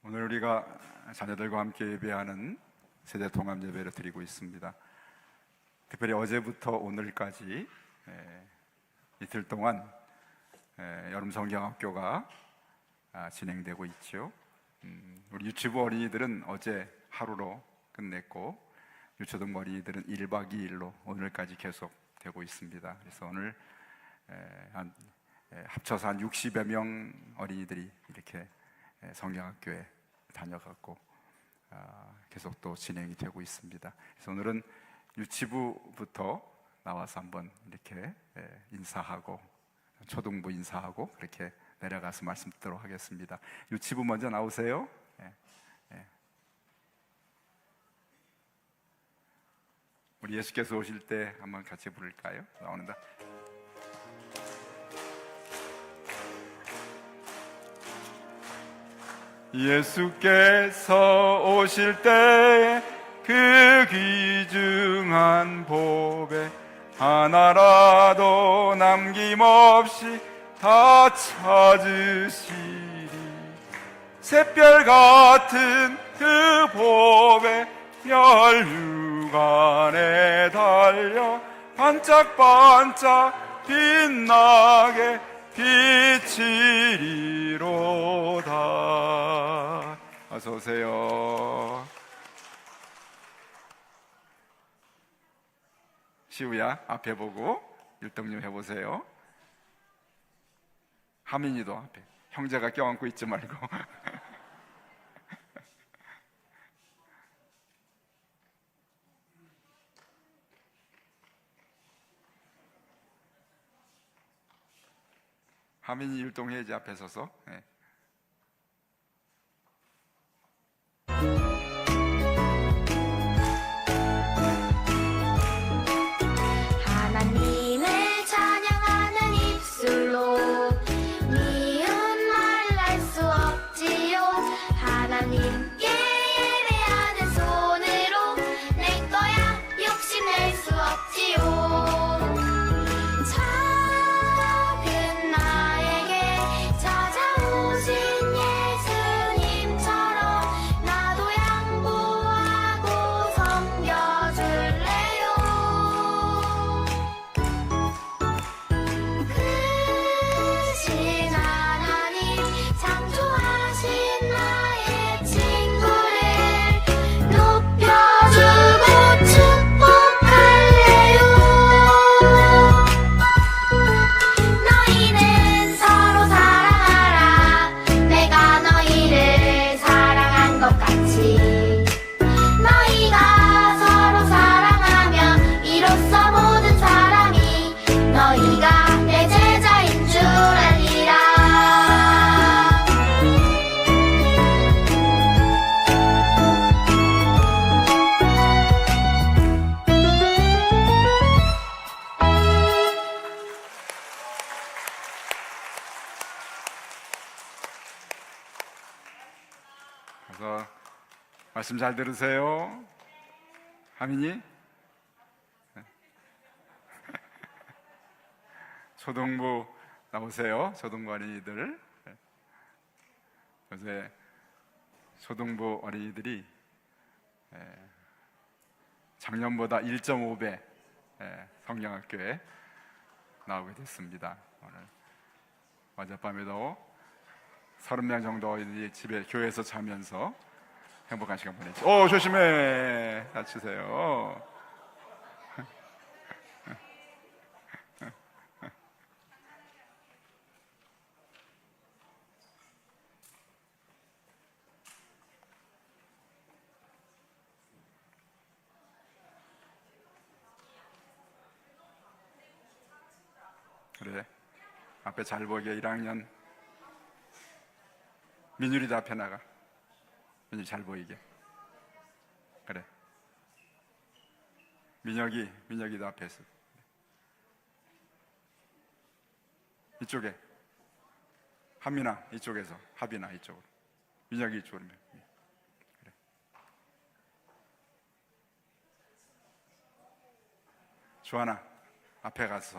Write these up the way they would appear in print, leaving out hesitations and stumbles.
오늘 우리가 자녀들과 함께 예배하는 세대 통합 예배를 드리고 있습니다. 특별히 어제부터 오늘까지 이틀 동안 여름 성경학교가 진행되고 있죠. 우리 유치부 어린이들은 어제 하루로 끝냈고 유초등 어린이들은 1박 2일로 오늘까지 계속 되고 있습니다. 그래서 오늘 합쳐서 한 60여 명 어린이들이 이렇게 성경학교에 다녀갔고 계속 또 진행이 되고 있습니다. 그래서 오늘은 유치부부터 나와서 한번 이렇게 인사하고 초등부 인사하고 그렇게 내려가서 말씀 듣도록 하겠습니다. 유치부 먼저 나오세요. 우리 예수께서 오실 때 한번 같이 부를까요? 나오는다. 예수께서 오실 때 그 귀중한 복에 하나라도 남김없이 다 찾으시리. 샛별 같은 그 복에 멸류관에 달려 반짝반짝 빛나게 비치리로다. 어서 오세요. 시우야, 앞에 보고 율동 좀 해보세요. 하민이도 앞에, 형제가 껴안고 있지 말고. 하민이 율동해야지 앞에 서서. 하나님을 찬양하는 입술로 미운 말을 할 수 없지요. 하나님께 예배하는 손으로 내 거야 욕심낼 수 없지요. 작은 나에게 찾아오신 예수님처럼 나도 양보하고 섬겨줄래요. 크신 하나님 창조하신 나의 친구를 높여주고 축복할래요. 너희는 서로 사랑하라. 내가 너희를 사랑한 것 같이 너희가 서로 사랑하면 이로써 모든 사람이 너희가 내 제자인 줄 알리라. 그래서 말씀 잘 들으세요. 하민이 초등부 나오세요. 초등부 어린이들. 요새 초등부 어린이들이 작년보다 1.5배 성경학교에 나오게 됐습니다. 오늘 어젯밤에도 30명 정도 어린이들이 집에 교회에서 자면서 행복한 시간 보내죠. 오, 조심해. 다치세요. 그래, 앞에 잘 보이게 1학년 민율이도 앞에 나가. 민율이 잘 보이게. 그래, 민혁이도 앞에서. 이쪽에 한민아 이쪽에서, 하빈아 이쪽으로, 민혁이 이쪽으로. 그래. 주하나 앞에 가서.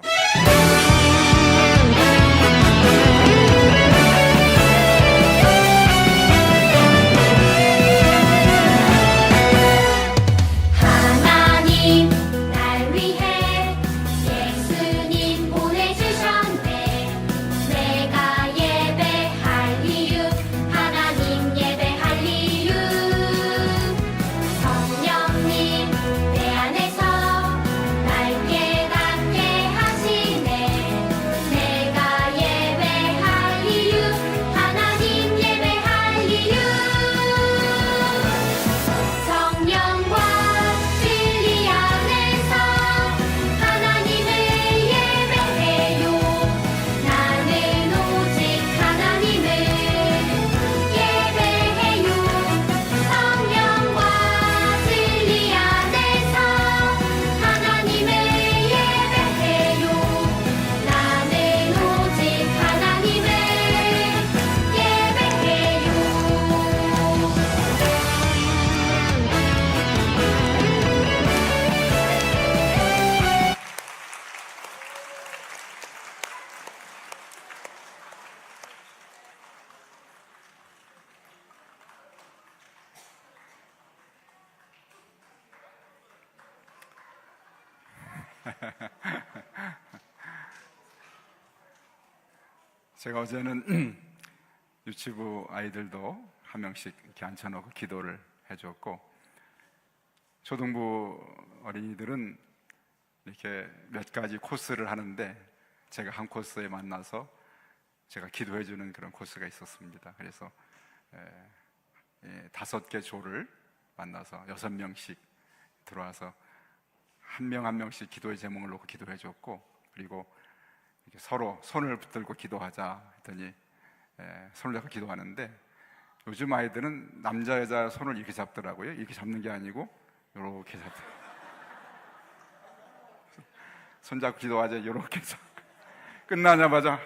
제가 어제는 유치부 아이들도 한 명씩 이렇게 앉혀놓고 기도를 해줬고, 초등부 어린이들은 이렇게 몇 가지 코스를 하는데 제가 한 코스에 만나서 제가 기도해주는 그런 코스가 있었습니다. 그래서 5개 조를 만나서 6명씩 들어와서 한 명 한 명씩 기도의 제목을 놓고 기도해줬고, 그리고 이렇게 서로 손을 붙들고 기도하자 했더니 손을 잡고 기도하는데, 요즘 아이들은 남자 여자 손을 이렇게 잡더라고요. 이렇게 잡는 게 아니고 이렇게 잡더라고요. 손 잡고 기도하자 이렇게 잡고 끝나자마자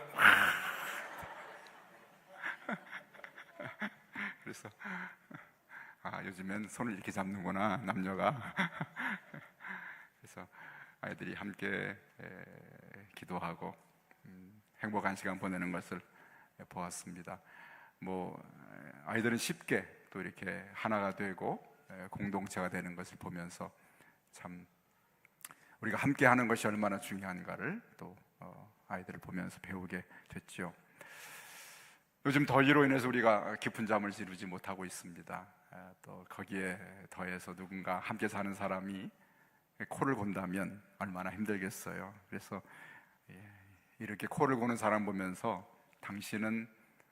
그래서 요즘엔 손을 이렇게 잡는구나 남녀가. 그래서 아이들이 함께 기도하고 행복한 시간 보내는 것을 보았습니다. 아이들은 쉽게 또 이렇게 하나가 되고 공동체가 되는 것을 보면서 참 우리가 함께 하는 것이 얼마나 중요한가를 또 아이들을 보면서 배우게 됐죠. 요즘 더위로 인해서 우리가 깊은 잠을 이루지 못하고 있습니다. 또 거기에 더해서 누군가 함께 사는 사람이 코를 곤다면 얼마나 힘들겠어요. 그래서 이렇게 코를 고는 사람 보면서 당신은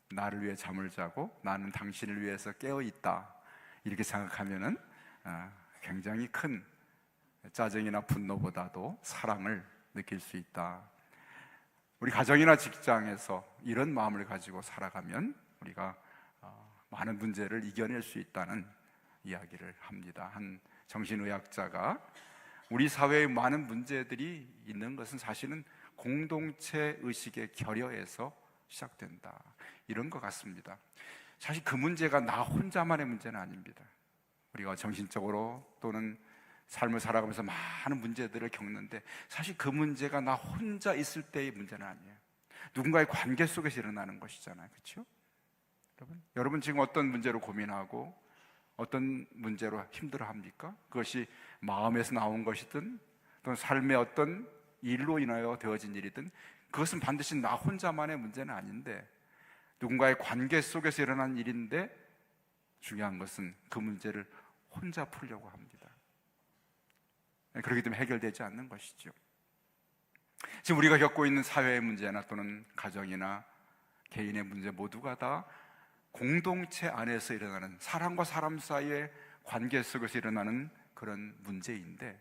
나를 위해 잠을 자고 나는 당신을 위해서 깨어 있다, 이렇게 생각하면은 굉장히 큰 짜증이나 분노보다도 사랑을 느낄 수 있다. 우리 가정이나 직장에서 이런 마음을 가지고 살아가면 우리가 많은 문제를 이겨낼 수 있다는 이야기를 합니다. 한 정신의학자가 우리 사회의 많은 문제들이 있는 것은 사실은 공동체 의식의 결여에서 시작된다, 이런 것 같습니다. 사실 그 문제가 나 혼자만의 문제는 아닙니다. 우리가 정신적으로 또는 삶을 살아가면서 많은 문제들을 겪는데 사실 그 문제가 나 혼자 있을 때의 문제는 아니에요. 누군가의 관계 속에서 일어나는 것이잖아요. 그렇죠? 여러분 지금 어떤 문제로 고민하고 어떤 문제로 힘들어합니까? 그것이 마음에서 나온 것이든 또는 삶의 어떤 일로 인하여 되어진 일이든 그것은 반드시 나 혼자만의 문제는 아닌데 누군가의 관계 속에서 일어난 일인데, 중요한 것은 그 문제를 혼자 풀려고 합니다. 그렇기 때문에 해결되지 않는 것이죠. 지금 우리가 겪고 있는 사회의 문제나 또는 가정이나 개인의 문제 모두가 다 공동체 안에서 일어나는, 사람과 사람 사이의 관계 속에서 일어나는 그런 문제인데,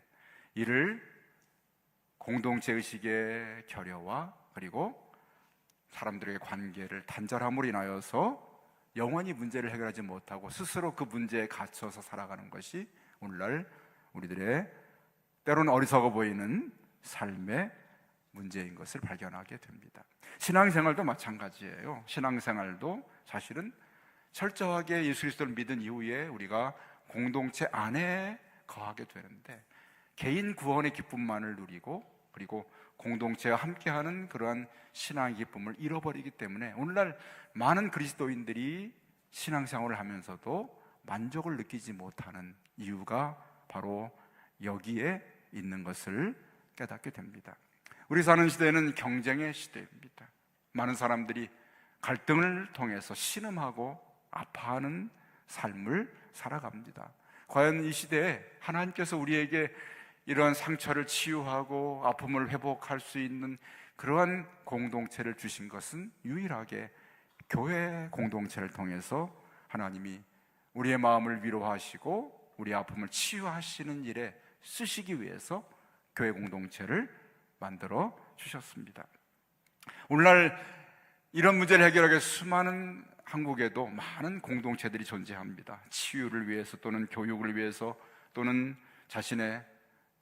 이를 공동체 의식의 결여와 그리고 사람들의 관계를 단절함으로 인하여서 영원히 문제를 해결하지 못하고 스스로 그 문제에 갇혀서 살아가는 것이 오늘날 우리들의 때로는 어리석어 보이는 삶의 문제인 것을 발견하게 됩니다. 신앙생활도 마찬가지예요. 신앙생활도 사실은 철저하게 예수 그리스도를 믿은 이후에 우리가 공동체 안에 거하게 되는데, 개인 구원의 기쁨만을 누리고 그리고 공동체와 함께하는 그러한 신앙의 기쁨을 잃어버리기 때문에 오늘날 많은 그리스도인들이 신앙생활을 하면서도 만족을 느끼지 못하는 이유가 바로 여기에 있는 것을 깨닫게 됩니다. 우리 사는 시대는 경쟁의 시대입니다. 많은 사람들이 갈등을 통해서 신음하고 아파하는 삶을 살아갑니다. 과연 이 시대에 하나님께서 우리에게 이러한 상처를 치유하고 아픔을 회복할 수 있는 그러한 공동체를 주신 것은 유일하게 교회 공동체를 통해서 하나님이 우리의 마음을 위로하시고 우리의 아픔을 치유하시는 일에 쓰시기 위해서 교회 공동체를 만들어 주셨습니다. 오늘날 이런 문제를 해결하기 위해 수많은 한국에도 많은 공동체들이 존재합니다. 치유를 위해서 또는 교육을 위해서 또는 자신의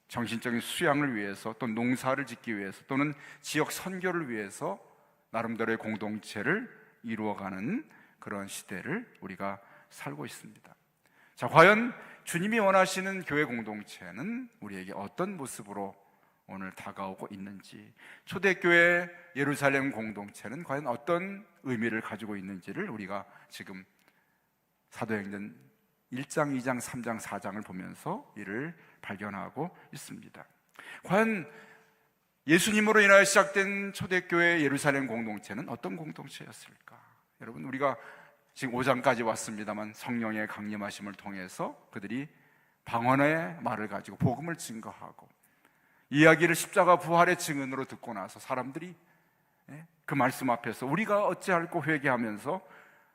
정신적인 수양을 위해서 또 농사를 짓기 위해서 또는 지역 선교를 위해서 나름대로의 공동체를 이루어가는 그런 시대를 우리가 살고 있습니다. 자, 과연 주님이 원하시는 교회 공동체는 우리에게 어떤 모습으로 오늘 다가오고 있는지, 초대교회 예루살렘 공동체는 과연 어떤 의미를 가지고 있는지를 우리가 지금 사도행전 1장, 2장, 3장, 4장을 보면서 이를 발견하고 있습니다. 과연 예수님으로 인하여 시작된 초대교회 예루살렘 공동체는 어떤 공동체였을까? 여러분, 우리가 지금 5장까지 왔습니다만 성령의 강림하심을 통해서 그들이 방언의 말을 가지고 복음을 증거하고 이야기를 십자가 부활의 증언으로 듣고 나서 사람들이 그 말씀 앞에서 우리가 어찌할꼬 회개하면서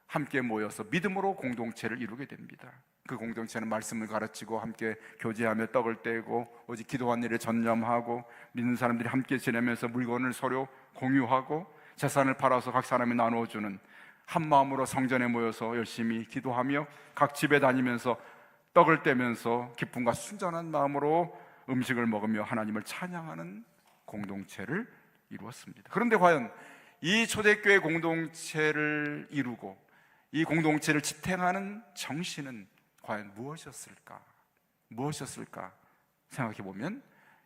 함께 모여서 믿음으로 공동체를 이루게 됩니다. 그 공동체는 말씀을 가르치고 함께 교제하며 떡을 떼고 오직 기도한 일에 전념하고 믿는 사람들이 함께 지내면서 물건을 서로 공유하고 재산을 팔아서 각 사람이 나누어주는 한 마음으로 성전에 모여서 열심히 기도하며 각 집에 다니면서 떡을 떼면서 기쁨과 순전한 마음으로 음식을 먹으며 하나님을 찬양하는 공동체를 이루었습니다. 그런데 과연 이 초대교회 공동체를 이루고 이 공동체를 지탱하는 정신은 과연 무엇이었을까? 무엇이었을까? 생각해 보면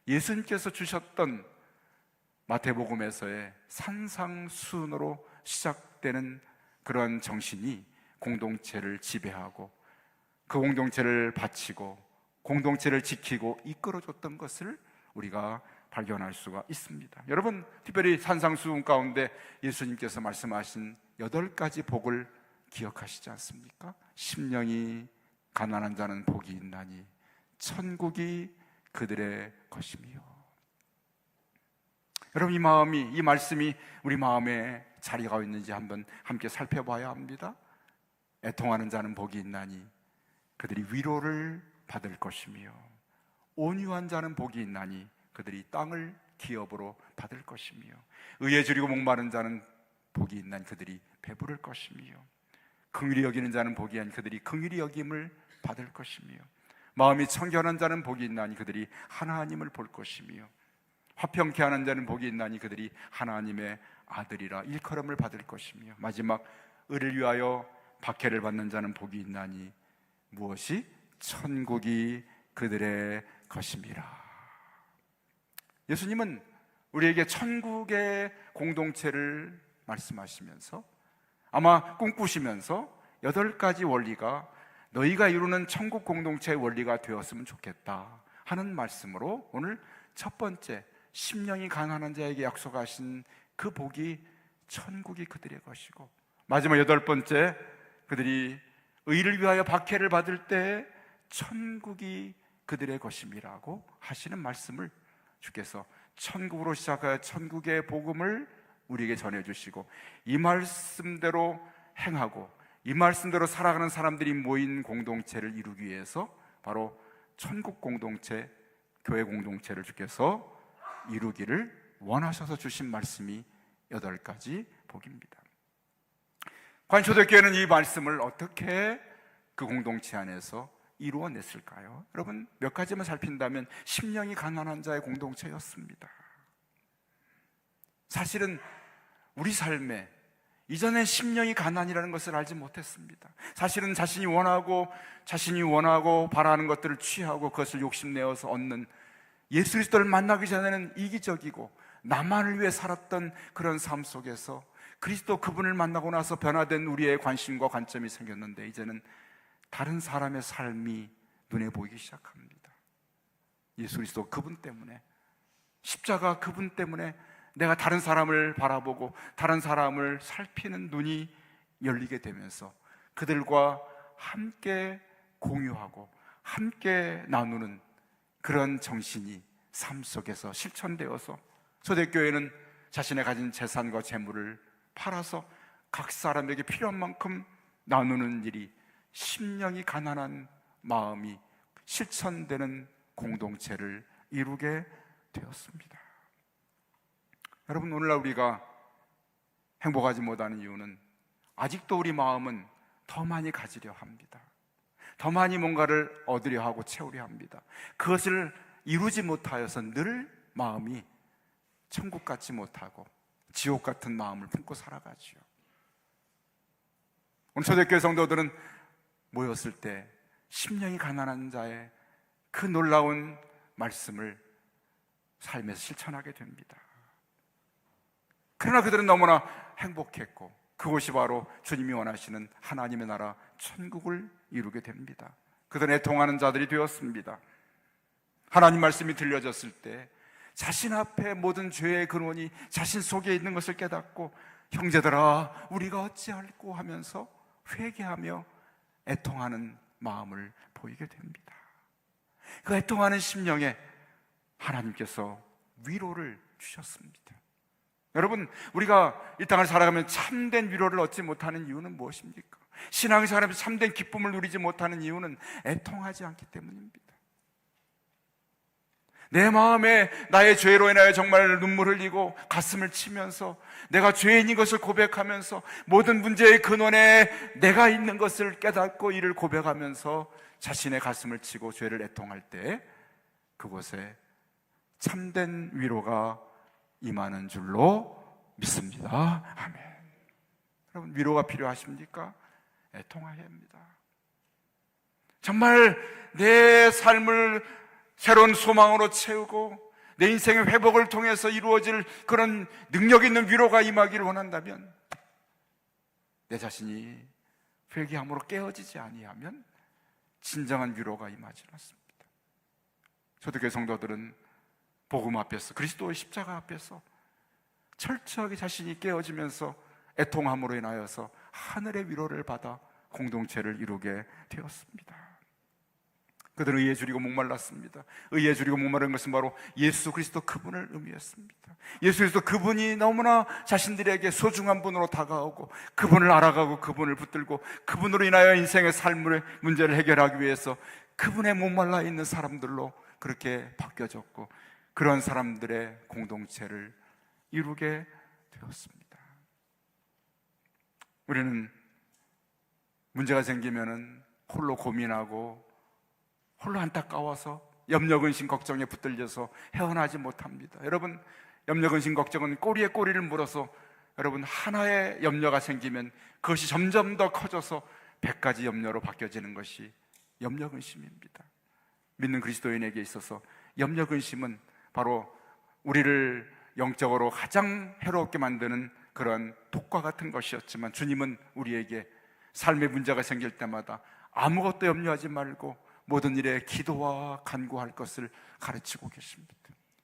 예수님께서 주셨던 마태복음에서의 산상수훈으로 시작되는 그런 정신이 공동체를 지배하고 그 공동체를 바치고 공동체를 지키고 이끌어줬던 것을 우리가 발견할 수가 있습니다. 여러분, 특별히 산상수훈 가운데 예수님께서 말씀하신 8가지 복을 기억하시지 않습니까? 심령이 가난한 자는 복이 있나니 천국이 그들의 것이며. 여러분, 이 말씀이 우리 마음에 자리가 있는지 한번 함께 살펴봐야 합니다. 애통하는 자는 복이 있나니 그들이 위로를 받을 것이며 온유한 자는 복이 있나니 그들이 땅을 기업으로 받을 것이며 의에 줄이고 목마른 자는 복이 있나니 그들이 배부를 것이며 긍휼히 여기는 자는 복이 있나니 그들이 긍휼히 여김을 받을 것이며 마음이 청결한 자는 복이 있나니 그들이 하나님을 볼 것이며 화평케 하는 자는 복이 있나니 그들이 하나님의 아들이라 일컬음을 받을 것이며 마지막 의를 위하여 박해를 받는 자는 복이 있나니 무엇이? 천국이 그들의 것임이라. 예수님은 우리에게 천국의 공동체를 말씀하시면서 아마 꿈꾸시면서 8가지 원리가 너희가 이루는 천국 공동체의 원리가 되었으면 좋겠다 하는 말씀으로 오늘 첫 번째, 심령이 가난한 자에게 약속하신 그 복이 천국이 그들의 것이고 마지막 8번째, 그들이 의를 위하여 박해를 받을 때 천국이 그들의 것임이라고 하시는 말씀을 주께서 천국으로 시작하여 천국의 복음을 우리에게 전해주시고 이 말씀대로 행하고 이 말씀대로 살아가는 사람들이 모인 공동체를 이루기 위해서 바로 천국 공동체, 교회 공동체를 주께서 이루기를 원하셔서 주신 말씀이 8가지 복입니다. 과연 초대교회는 이 말씀을 어떻게 그 공동체 안에서 이루어냈을까요? 여러분, 몇 가지만 살핀다면 심령이 가난한 자의 공동체였습니다. 사실은 우리 삶에 이전에 심령이 가난이라는 것을 알지 못했습니다. 사실은 자신이 원하고 바라는 것들을 취하고 그것을 욕심내어서 얻는 예수 그리스도를 만나기 전에는 이기적이고 나만을 위해 살았던 그런 삶 속에서 그리스도 그분을 만나고 나서 변화된 우리의 관심과 관점이 생겼는데 이제는 다른 사람의 삶이 눈에 보이기 시작합니다. 예수 그리스도 그분 때문에, 십자가 그분 때문에 내가 다른 사람을 바라보고 다른 사람을 살피는 눈이 열리게 되면서 그들과 함께 공유하고 함께 나누는 그런 정신이 삶 속에서 실천되어서 초대교회는 자신의 가진 재산과 재물을 팔아서 각 사람에게 필요한 만큼 나누는 일이 심령이 가난한 마음이 실천되는 공동체를 이루게 되었습니다. 여러분, 오늘날 우리가 행복하지 못하는 이유는 아직도 우리 마음은 더 많이 가지려 합니다. 더 많이 뭔가를 얻으려 하고 채우려 합니다. 그것을 이루지 못하여서 늘 마음이 천국 같지 못하고 지옥 같은 마음을 품고 살아가지요. 오늘 초대교회 성도들은 모였을 때 심령이 가난한 자의 그 놀라운 말씀을 삶에서 실천하게 됩니다. 그러나 그들은 너무나 행복했고 그것이 바로 주님이 원하시는 하나님의 나라 천국을 이루게 됩니다. 그들은 애통하는 자들이 되었습니다. 하나님 말씀이 들려졌을 때 자신 앞에 모든 죄의 근원이 자신 속에 있는 것을 깨닫고 형제들아 우리가 어찌할꼬 하면서 회개하며 애통하는 마음을 보이게 됩니다. 그 애통하는 심령에 하나님께서 위로를 주셨습니다. 여러분, 우리가 이 땅을 살아가면 참된 위로를 얻지 못하는 이유는 무엇입니까? 신앙생활에서 참된 기쁨을 누리지 못하는 이유는 애통하지 않기 때문입니다. 내 마음에 나의 죄로 인하여 정말 눈물 흘리고 가슴을 치면서 내가 죄인인 것을 고백하면서 모든 문제의 근원에 내가 있는 것을 깨닫고 이를 고백하면서 자신의 가슴을 치고 죄를 애통할 때 그곳에 참된 위로가 임하는 줄로 믿습니다. 아멘. 여러분, 위로가 필요하십니까? 애통하여야 합니다. 정말 내 삶을 새로운 소망으로 채우고 내 인생의 회복을 통해서 이루어질 그런 능력 있는 위로가 임하기를 원한다면 내 자신이 회개함으로 깨어지지 아니하면 진정한 위로가 임하지 않습니다. 초대교회 성도들은 복음 앞에서, 그리스도의 십자가 앞에서 철저하게 자신이 깨어지면서 애통함으로 인하여서 하늘의 위로를 받아 공동체를 이루게 되었습니다. 그들은 의에 줄이고 목말랐습니다. 의에 줄이고 목마른 것은 바로 예수 그리스도 그분을 의미했습니다. 예수 그리스도 그분이 너무나 자신들에게 소중한 분으로 다가오고 그분을 알아가고 그분을 붙들고 그분으로 인하여 인생의 삶의 문제를 해결하기 위해서 그분의 목말라 있는 사람들로 그렇게 바뀌어졌고 그런 사람들의 공동체를 이루게 되었습니다. 우리는 문제가 생기면은 홀로 고민하고 홀로 안타까워서 염려, 근심, 걱정에 붙들려서 헤어나지 못합니다. 여러분, 염려, 근심, 걱정은 꼬리에 꼬리를 물어서 여러분 하나의 염려가 생기면 그것이 점점 더 커져서 100가지 염려로 바뀌어지는 것이 염려, 근심입니다. 믿는 그리스도인에게 있어서 염려, 근심은 바로 우리를 영적으로 가장 해롭게 만드는 그런 독과 같은 것이었지만 주님은 우리에게 삶의 문제가 생길 때마다 아무것도 염려하지 말고 모든 일에 기도와 간구할 것을 가르치고 계십니다.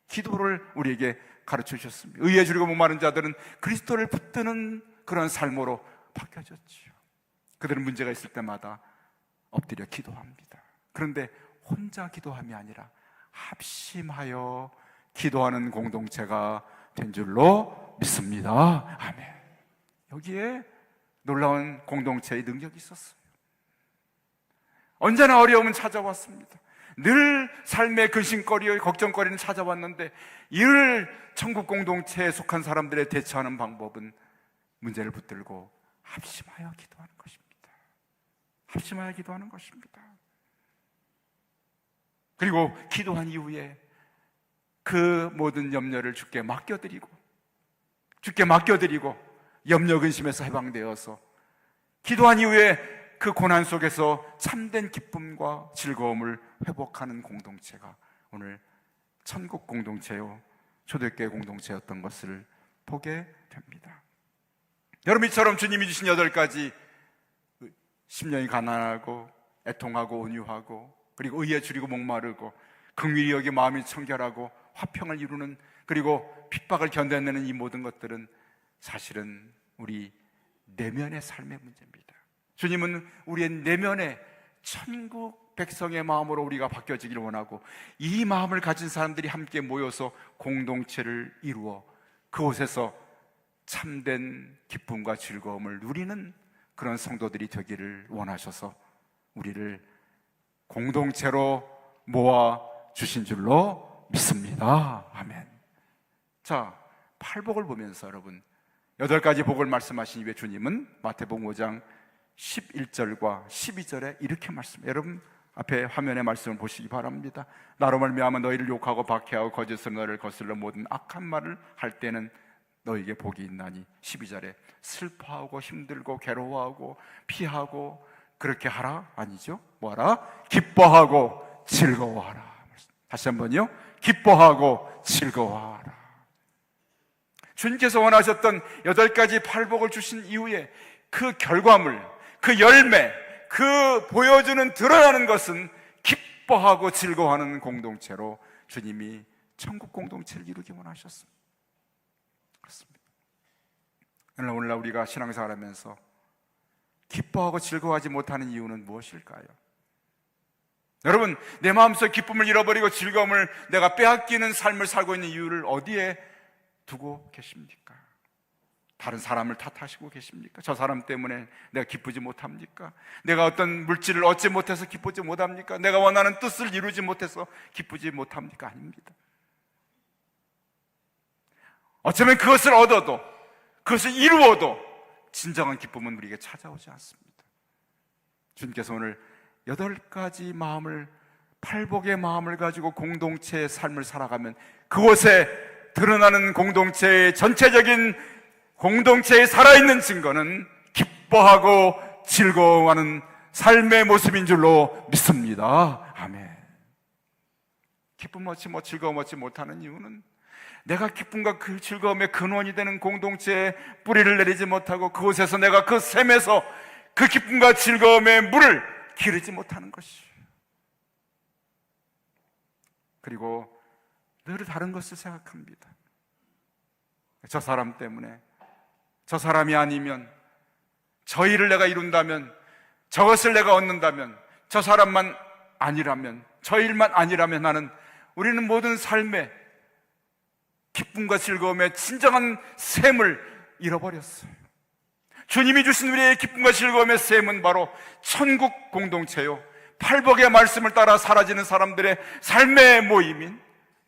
기도를 우리에게 가르쳐 주셨습니다. 의에 줄이고 목마른 자들은 그리스도를 붙드는 그런 삶으로 바뀌어졌지요. 그들은 문제가 있을 때마다 엎드려 기도합니다. 그런데 혼자 기도함이 아니라 합심하여 기도하는 공동체가 된 줄로 믿습니다. 아멘. 여기에 놀라운 공동체의 능력이 있었어요. 언제나 어려움은 찾아왔습니다. 늘 삶의 근심거리와 걱정거리는 찾아왔는데 이를 천국 공동체에 속한 사람들의 대처하는 방법은 문제를 붙들고 합심하여 기도하는 것입니다. 합심하여 기도하는 것입니다. 그리고 기도한 이후에 그 모든 염려를 주께 맡겨드리고 염려 근심에서 해방되어서 기도한 이후에 그 고난 속에서 참된 기쁨과 즐거움을 회복하는 공동체가 오늘 천국 공동체요 초대교회 공동체였던 것을 보게 됩니다. 여러분, 이처럼 주님이 주신 8가지 심령이 가난하고 애통하고 온유하고 그리고 의에 줄이고 목마르고 긍휼히 여기 마음이 청결하고 화평을 이루는 그리고 핍박을 견뎌내는 이 모든 것들은 사실은 우리 내면의 삶의 문제입니다. 주님은 우리의 내면의 천국 백성의 마음으로 우리가 바뀌어지기를 원하고 이 마음을 가진 사람들이 함께 모여서 공동체를 이루어 그곳에서 참된 기쁨과 즐거움을 누리는 그런 성도들이 되기를 원하셔서 우리를 공동체로 모아 주신 줄로 믿습니다. 아멘. 자, 팔복을 보면서 여러분 8가지 복을 말씀하신 이후에 주님은 마태복음 5장 11절과 12절에 이렇게 말씀해요. 여러분 앞에 화면의 말씀을 보시기 바랍니다. 나로 말미암아 너희를 욕하고 박해하고 거짓으로 너희를 거슬러 모든 악한 말을 할 때는 너희에게 복이 있나니 12절에 슬퍼하고 힘들고 괴로워하고 피하고 그렇게 하라? 아니죠. 뭐하라? 기뻐하고 즐거워하라. 다시 한번요. 기뻐하고 즐거워하라. 주님께서 원하셨던 8가지 팔복을 주신 이후에 그 결과물, 그 열매, 그 보여주는 드러나는 것은 기뻐하고 즐거워하는 공동체로 주님이 천국 공동체를 이루기 원하셨습니다. 그렇습니다. 오늘날 우리가 신앙생활하면서 기뻐하고 즐거워하지 못하는 이유는 무엇일까요? 여러분, 내 마음속 기쁨을 잃어버리고 즐거움을 내가 빼앗기는 삶을 살고 있는 이유를 어디에 두고 계십니까? 다른 사람을 탓하시고 계십니까? 저 사람 때문에 내가 기쁘지 못합니까? 내가 어떤 물질을 얻지 못해서 기쁘지 못합니까? 내가 원하는 뜻을 이루지 못해서 기쁘지 못합니까? 아닙니다. 어쩌면 그것을 얻어도, 그것을 이루어도 진정한 기쁨은 우리에게 찾아오지 않습니다. 주님께서 오늘 8가지 마음을, 팔복의 마음을 가지고 공동체의 삶을 살아가면 그곳에 드러나는 공동체의 전체적인 공동체에 살아있는 증거는 기뻐하고 즐거워하는 삶의 모습인 줄로 믿습니다. 아멘. 기쁨 얻지 즐거움 얻지 못하는 이유는 내가 기쁨과 그 즐거움의 근원이 되는 공동체에 뿌리를 내리지 못하고 그곳에서 내가 그 샘에서 그 기쁨과 즐거움의 물을 기르지 못하는 것이에요. 그리고 늘 다른 것을 생각합니다. 저 사람 때문에, 저 사람이 아니면, 저 일을 내가 이룬다면, 저것을 내가 얻는다면, 저 사람만 아니라면, 저 일만 아니라면 하는, 우리는 모든 삶에 기쁨과 즐거움의 진정한 샘을 잃어버렸어요. 주님이 주신 우리의 기쁨과 즐거움의 샘은 바로 천국 공동체요, 팔복의 말씀을 따라 사라지는 사람들의 삶의 모임인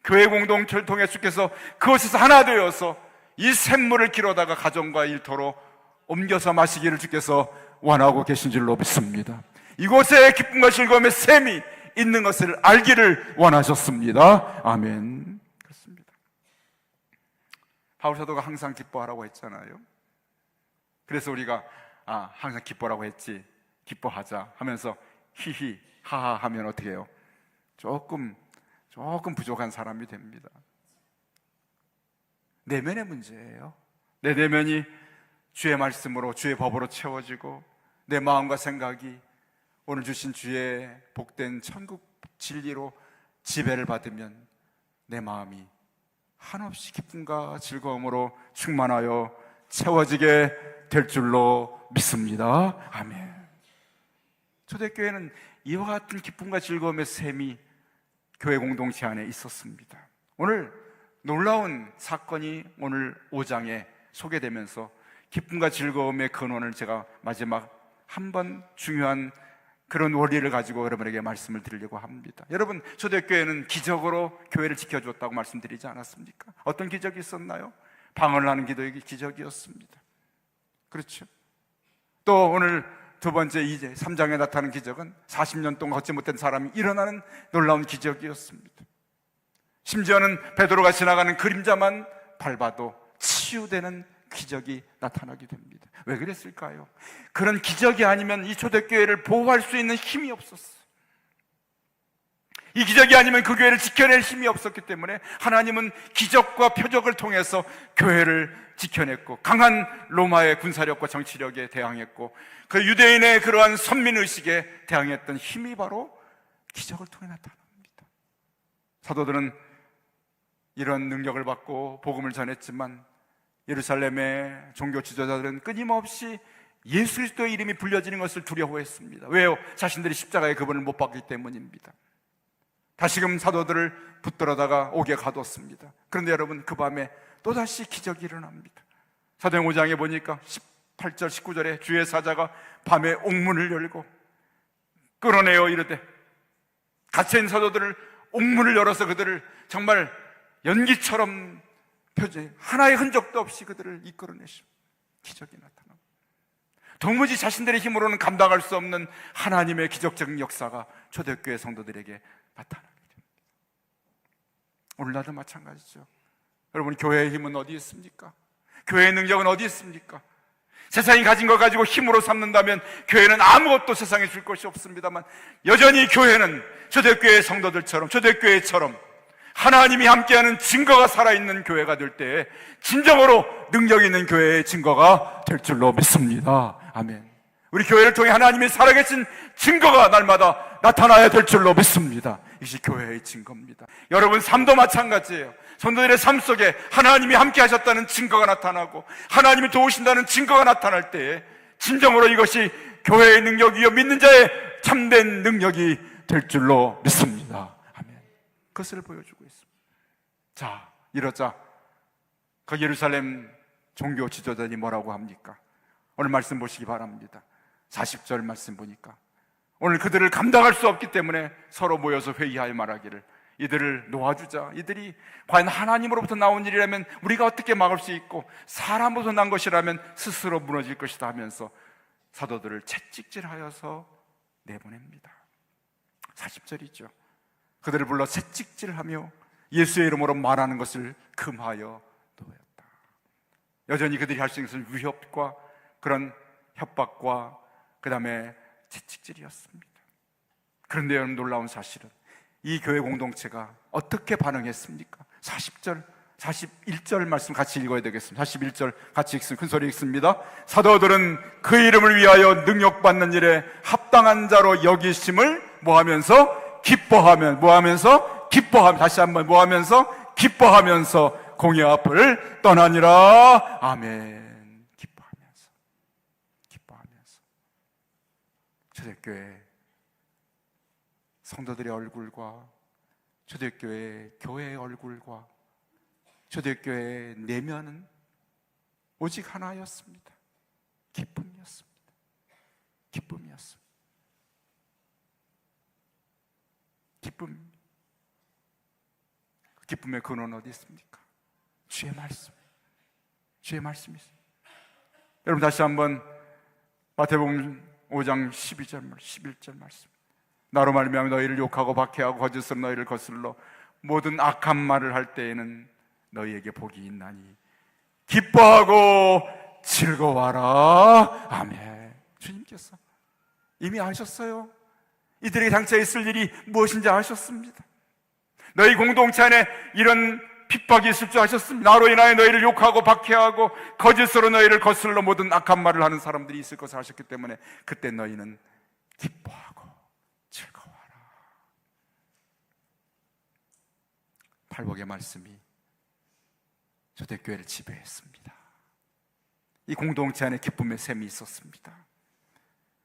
교회 공동체를 통해 주께서 그곳에서 하나 되어서 이 샘물을 길어다가 가정과 일터로 옮겨서 마시기를 주께서 원하고 계신 줄로 믿습니다. 이곳에 기쁨과 즐거움의 샘이 있는 것을 알기를 원하셨습니다. 아멘. 그렇습니다. 바울 사도가 항상 기뻐하라고 했잖아요. 그래서 우리가 항상 기뻐라고 했지, 기뻐하자 하면서 히히 하하 하면 어떻게 해요? 조금 부족한 사람이 됩니다. 내면의 문제예요. 내 내면이 주의 말씀으로, 주의 법으로 채워지고 내 마음과 생각이 오늘 주신 주의 복된 천국 진리로 지배를 받으면 내 마음이 한없이 기쁨과 즐거움으로 충만하여 채워지게 될 줄로 믿습니다. 아멘. 초대교회는 이와 같은 기쁨과 즐거움의 샘이 교회 공동체 안에 있었습니다. 오늘 놀라운 사건이 오늘 5장에 소개되면서 기쁨과 즐거움의 근원을 제가 마지막 한번 중요한 그런 원리를 가지고 여러분에게 말씀을 드리려고 합니다. 여러분, 초대교회는 기적으로 교회를 지켜주었다고 말씀드리지 않았습니까? 어떤 기적이 있었나요? 방언을 하는 기적이었습니다. 그렇죠. 또 오늘 두 번째 이제 3장에 나타나는 기적은 40년 동안 걷지 못한 사람이 일어나는 놀라운 기적이었습니다. 심지어는 베드로가 지나가는 그림자만 밟아도 치유되는 기적이 나타나게 됩니다. 왜 그랬을까요? 그런 기적이 아니면 이 초대교회를 보호할 수 있는 힘이 없었어요. 이 기적이 아니면 그 교회를 지켜낼 힘이 없었기 때문에 하나님은 기적과 표적을 통해서 교회를 지켜냈고 강한 로마의 군사력과 정치력에 대항했고 그 유대인의 그러한 선민의식에 대항했던 힘이 바로 기적을 통해 나타납니다. 사도들은 이런 능력을 받고 복음을 전했지만 예루살렘의 종교 지도자들은 끊임없이 예수 그리스도의 이름이 불려지는 것을 두려워했습니다. 왜요? 자신들이 십자가에 그분을 못 박기 때문입니다. 다시금 사도들을 붙들어다가 옥에 가뒀습니다. 그런데 여러분, 그 밤에 또다시 기적이 일어납니다. 사도행 5장에 보니까 18절 19절에 주의 사자가 밤에 옥문을 열고 끌어내어 이르되, 갇혀있는 사도들을 옥문을 열어서 그들을 정말 연기처럼 표제 하나의 흔적도 없이 그들을 이끌어내시고 기적이 나타납니다. 도무지 자신들의 힘으로는 감당할 수 없는 하나님의 기적적인 역사가 초대교회 성도들에게 나타나게 됩니다. 오늘날도 마찬가지죠. 여러분, 교회의 힘은 어디 있습니까? 교회의 능력은 어디 있습니까? 세상이 가진 걸 가지고 힘으로 삼는다면 교회는 아무것도 세상에 줄 것이 없습니다만, 여전히 교회는 초대교회 성도들처럼, 초대교회처럼 하나님이 함께하는 증거가 살아있는 교회가 될 때 진정으로 능력 있는 교회의 증거가 될 줄로 믿습니다. 아멘. 우리 교회를 통해 하나님이 살아계신 증거가 날마다 나타나야 될 줄로 믿습니다. 이것이 교회의 증거입니다. 여러분 삶도 마찬가지예요. 성도들의 삶 속에 하나님이 함께 하셨다는 증거가 나타나고 하나님이 도우신다는 증거가 나타날 때에 진정으로 이것이 교회의 능력이요 믿는 자의 참된 능력이 될 줄로 믿습니다. 아멘. 그것을 보여주고 있습니다. 자, 이러자 그 예루살렘 종교 지도자들이 뭐라고 합니까? 오늘 말씀 보시기 바랍니다. 40절 말씀 보니까 오늘 그들을 감당할 수 없기 때문에 서로 모여서 회의하여 말하기를 이들을 놓아주자. 이들이 과연 하나님으로부터 나온 일이라면 우리가 어떻게 막을 수 있고 사람으로부터 난 것이라면 스스로 무너질 것이다 하면서 사도들을 채찍질하여서 내보냅니다. 40절이죠. 그들을 불러 채찍질하며 예수의 이름으로 말하는 것을 금하여 놓았다. 여전히 그들이 할 수 있는 것은 위협과 그런 협박과 그 다음에 채찍질이었습니다. 그런데 여러분 놀라운 사실은 이 교회 공동체가 어떻게 반응했습니까? 40절, 41절 말씀 같이 읽어야 되겠습니다. 41절 같이 큰 소리 읽습니다. 사도들은 그 이름을 위하여 능력받는 일에 합당한 자로 여기심을 뭐하면서? 기뻐하면 기뻐하면 다시 한번 뭐하면서? 기뻐하면서 공회 앞을 떠나니라. 아멘. 기뻐하면서 초대교회 성도들의 얼굴과 초대교회 교회의 얼굴과 초대교회의 내면은 오직 하나였습니다. 기쁨이었습니다. 기쁨. 그 기쁨의 근원은 어디 있습니까? 주의 말씀이 있습니다. 여러분 다시 한번 마태복음 5장 11절 말씀. 나로 말미암아 너희를 욕하고 박해하고 거짓으로 너희를 거슬러 모든 악한 말을 할 때에는 너희에게 복이 있나니 기뻐하고 즐거워하라. 아멘. 주님께서 이미 아셨어요. 이들에게 당최 있을 일이 무엇인지 아셨습니다. 너희 공동체 안에 이런 핍박이 있을 줄 아셨습니다. 나로 인하여 너희를 욕하고 박해하고 거짓으로 너희를 거슬러 모든 악한 말을 하는 사람들이 있을 것을 아셨기 때문에 그때 너희는 기뻐하고 즐거워하라. 팔복의 말씀이 초대교회를 지배했습니다. 이 공동체 안에 기쁨의 샘이 있었습니다.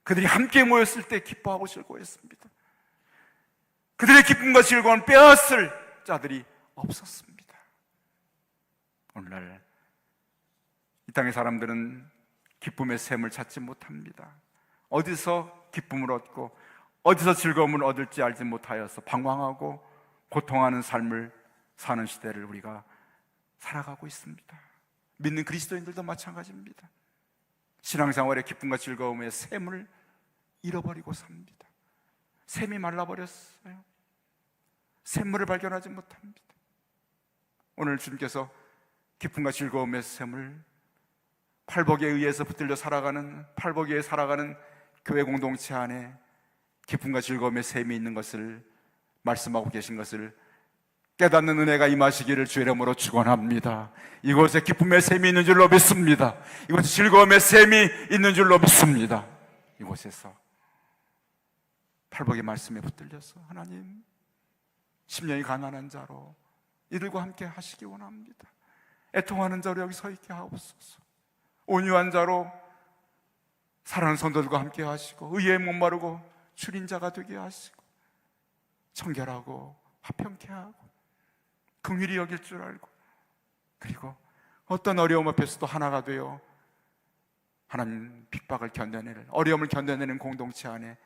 그들이 함께 모였을 때 기뻐하고 즐거워했습니다. 그들의 기쁨과 즐거움을 빼앗을 자들이 없었습니다. 오늘날 이 땅의 사람들은 기쁨의 샘을 찾지 못합니다. 어디서 기쁨을 얻고 어디서 즐거움을 얻을지 알지 못하여서 방황하고 고통하는 삶을 사는 시대를 우리가 살아가고 있습니다. 믿는 그리스도인들도 마찬가지입니다. 신앙생활의 기쁨과 즐거움의 샘을 잃어버리고 삽니다. 샘이 말라버렸어요. 샘물을 발견하지 못합니다. 오늘 주님께서 기쁨과 즐거움의 샘을 팔복에 의해서 붙들려 살아가는 팔복에 살아가는 교회 공동체 안에 기쁨과 즐거움의 샘이 있는 것을 말씀하고 계신 것을 깨닫는 은혜가 임하시기를 주의 이름으로 축원합니다. 이곳에 기쁨의 샘이 있는 줄로 믿습니다. 이곳에 즐거움의 샘이 있는 줄로 믿습니다. 이곳에서 팔복의 말씀에 붙들려서 하나님 심령이 가난한 자로 이들과 함께 하시기 원합니다. 애통하는 자로 여기 서 있게 하옵소서. 온유한 자로 사랑하는 성도들과 함께 하시고 의에 목마르고 줄인 자가 되게 하시고 청결하고 화평케 하고 긍휼히 여길 줄 알고 그리고 어떤 어려움 앞에서도 하나가 되어 하나님 핍박을 견뎌내는 어려움을 견뎌내는 공동체 안에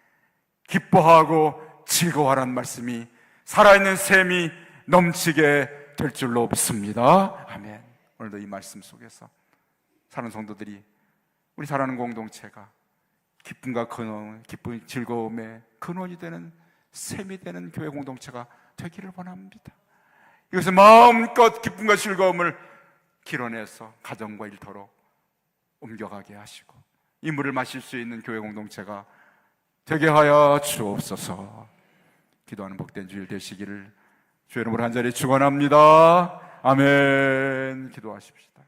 기뻐하고 즐거워하라는 말씀이 살아있는 샘이 넘치게 될 줄로 믿습니다. 아멘. 오늘도 이 말씀 속에서 사는 성도들이 우리 사랑하는 공동체가 기쁨과 근원, 기쁨, 즐거움의 근원이 되는 샘이 되는 교회 공동체가 되기를 원합니다. 이것을 마음껏 기쁨과 즐거움을 길어내서 가정과 일터로 옮겨가게 하시고 이 물을 마실 수 있는 교회 공동체가 되게 하여 주옵소서. 기도하는 복된 주일 되시기를 주의 이름으로 한자리 축원합니다. 아멘. 기도하십시다.